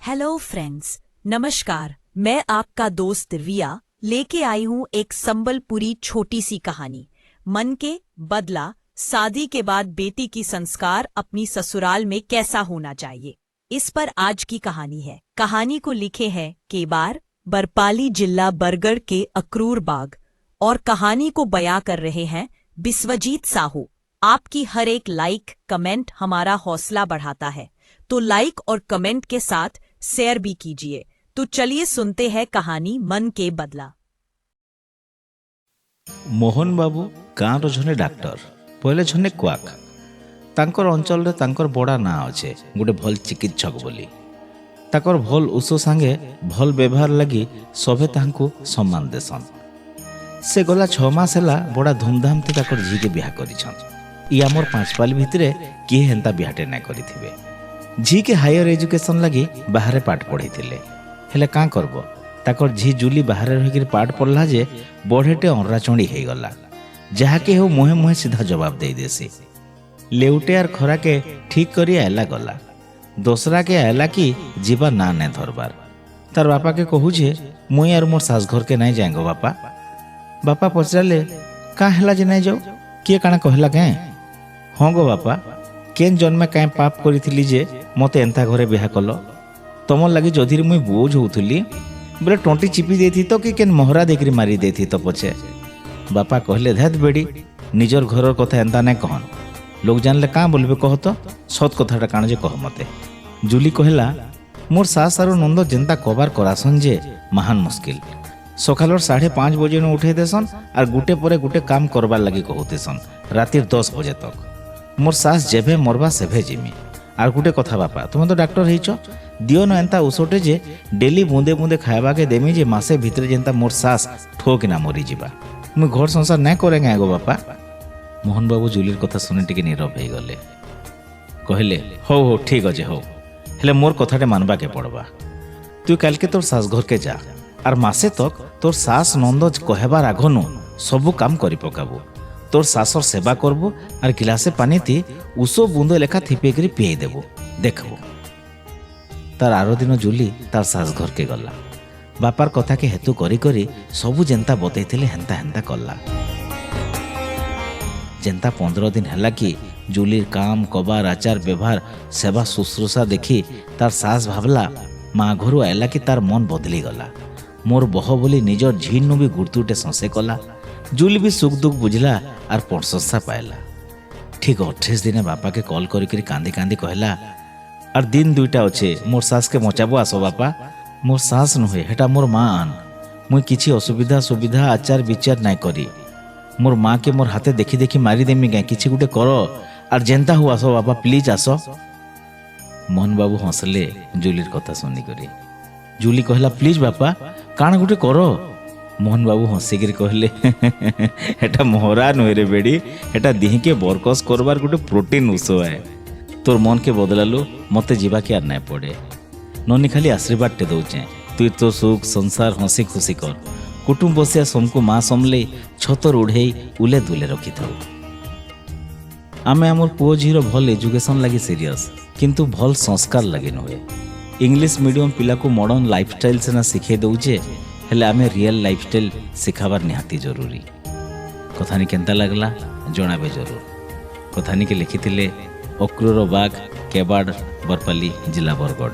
Hello friends, नमस्कार। मैं आपका दोस्त रिया लेके आई हूँ एक संबलपुरी छोटी सी कहानी। मन के बदला। शादी के बाद बेटी की संस्कार अपनी ससुराल में कैसा होना चाहिए, इस पर आज की कहानी है। कहानी को लिखे हैं केबार, बरपाली जिला बरगढ़ के अक्रूर बाग, और कहानी को बयां कर रहे हैं बिस्वजीत साहू। आपकी हर एक लाइक कमेंट हमारा हौसला बढ़ाता है, तो लाइक और कमेंट के साथ शेयर भी कीजिए। तो चलिए सुनते हैं कहानी मन के बदला। मोहन बाबू गाँव जने डाक्टर पहले जने क्वाक। तांकर अंचल रे तांकर बड़ा ना अच्छे गोटे भल चिकित्सक बोली। ताकर भल उस सांगे भल व्यवहार लगी सभे तांको सम्मान देसन। से गला 6 मास हैला बड़ा धूमधाम ते ताकर झी के बिहा करिछन। ई हमर 5 पाल भितरे किए हेंता बिहाटे ना करिथिबे। झी के हायर एजुकेशन लगी बाहर पाठ पढ़ी थिले, हेले का करबो ताकर झी जूली बाहर रही पाठ पढ़ला जे बढ़ेटे अनराचणी हो गला। जहाँके हो मुहे मुहे सीधा जवाब दे देसी। लेउटे आर खरा के ठीक करी आयला गला। दोसरा के आयला कि जीवा ना ने धरबार। तार बापा के कहू जे मुई आर मोर सास घर के नहीं जाएंगो बापा। बापा पचारे का हेला जे नहीं जाओ, किए काना कहला के? हाँ गो बापा, केन जन्मे कहीं पाप करी जे मते एंता घरे बिहा कल। तुम लगी जदि मुई बोझ होउथली बोले टोंटी चिपी देती तो कि केन मोहरा देखरी मारी देती तो पछे। बापा कहले धैत बेड़ी, निजर घर कथा एंता नहीं कहन। लोग जानले का बोलबे कह तो सत कथाटा काण जे कह मते। जूली कहला मोर सास आरो नंद जेंता कबार करासन जे महान मुश्किल। सकाल 5:30 बजे न उठे देसन और गुटे परे गुटे काम करबार लगी कहतेसन रातिर 10 बजे तक। मोर सास जेभे मरबा सेभे जिमी। आर गुटे कथा बापा, तुम तो डाक्टर होइछ, दियो न एंता उसोटे जे डेली बूंदे बूंदे खाइबा के देमी जे मासे भितरे जेंता मोर सास ठोक ना मरी जीवा। मुई घर संसार नहीं करेंगे आगो बापा। मोहन बाबू जूलीर कथा सुने टिके नीरव हो गले। कहले हो हो ठीक अच्छे हो, हेले मोर कथाटे मानबा के पड़बा। तू काल के तोर सास घर के जा और मासे तक तोर सास नंद कहबार आगनु सबू काम करि पकाबू। तोर सासर सेवा करबू और गिलासे पानी थी उसो बूंदो लेखा थिपे करी पिए देबू। देखबू तार आरो दिन जूली तार सास घर के गला। बापार कथा के हेतु करी करी सबू जेंता बतैथिले हेंता हेंता कला। जेंता 15 दिन हैला कि जूलीर काम कबार आचार व्यवहार सेवा शुश्रूषा देखी तार सास भावला माँ घरू आयला कि तार मन बदली गला। मोर बह बोली निजर झीन भी गुड़तुटे संसे कला। जूली भी सुख दुख बुझला और प्रशंसा पायला। ठीक 28 दिने बापा के कॉल करी कांदी कांदी कहला और दिन 2टा अच्छे मोर सास के मचाबो आसो बापा। मोर सास नुहे हेटा मोर माँ आन। मुई किसी असुविधा सुविधा आचार विचार नाई करी। मोर माँ के मोर हाथे देखी देखी मारी देमी क्या किसी गुटे करो और जेंता हुआ आसो बापा प्लीज आसो। मोहन बाबू हंसले जूलीर कथा सुनी करी। जूली कहला प्लीज बापा काण गुटे करो। मोहन बाबू हंसिकी कहले हेटा मोहरा नुहे रे बेड़ी, हेटा दिह के बरकस करबार गुटे प्रोटीन उस है। तोर मन के बदलालु मते जीवा के आर नाई पड़े। ननी खाली आशीर्वाद टे दौचे, तु तो सुख संसार हसी खुशी कर। कुटुंब बसिया समको माँ समले छतर उड़े उले दुले रखी था। आमे आमर पुओ झीर भल एजुकेशन लगी सीरियस, किंतु भल संस्कार लगे नुहे। इंग्लिश मीडियम पिला को मॉडर्न लाइफस्टाइल से ना शिखे दौचे, हेले आमे रियल लाइफस्टाइल शिखाबार निहाती जरूरी। कथानी केंता लगला जणाबे जरूर। कथानी के लिखी अक्रूर बाग, केबाड़, बरपाली जिला बरगढ़।